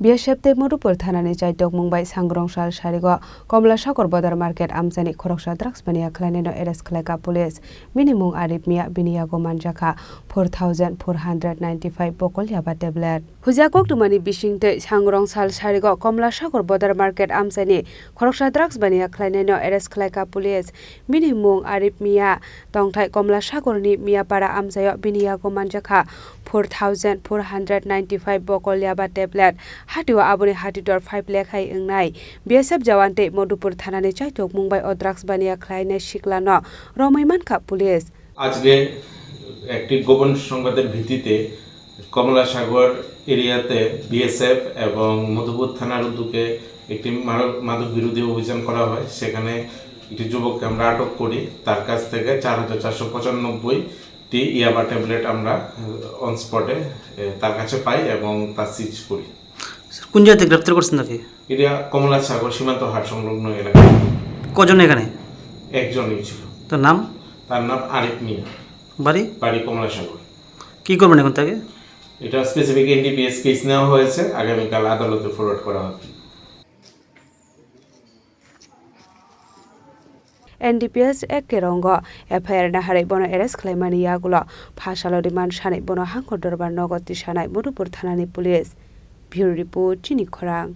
BSF Madhupur Thanani Chaitok Mumbai Sangrong Sal Sharigo Komla Shakor Bodar Market Amzani Khoroksa DrugsBaniya Khlainaino arrest Khlaikha Police minimum arrhythmia biniyago manjaka 4495 Bokol YabaTablet Hujakok Tumani Bishingte Sangrong Sal Sharigo Komla Shakor Bodar Market Amzani Khoroksa DrugsBaniya Khlainaino arrest Khlaikha Police minimum arrhythmia Tongthai Komla Shakorni Miapara Amzayo biniyago manjaka 4495 Bokol YabaTablet Hatiwa aboni hatidor 5 lekhai engnai BSF jawante Madhupur Thanani Chaitok Mumbai o DrugsBaniya Khlainaino Shiklano Romaimankha Police আজকে একটি গোপন সংবাদের ভিত্তিতে কমলাসাগর এরিয়াতে BSF এবং মধুপুর থানার উদ্যোগে একটি মাদক বিরোধী অভিযান করা হয় সেখানে একটি যুবককে আমরা আটক করি তার কাছ থেকে 4495টি ইয়াবা ট্যাবলেট আমরা অন স্পটে তার কাছে পাই এবং তা সিজ করি কোন জায়গাতে গ্রেফতার করছেন নাকি এটা কমলাসাগর সীমান্ত হাট সংলগ্ন এলাকা কজন এখানে একজনই ছিল তার নাম আরিফ মিয়া বাড়ি কমলাসাগর কি করবেন এখন তাকে এটা স্পেসিফিক এনডিপিএস কেস নেওয়া হয়েছে আগামীকাল আদালতে ফরওয়ার্ড করা হবে NDPS Ekerongo FIR na harai bono arrest Khlaimani yagulo phasalo demand shanai bono hangkor dorbar nogoti shanai MadhupurThananiPolice Bureau Report Chini Khorang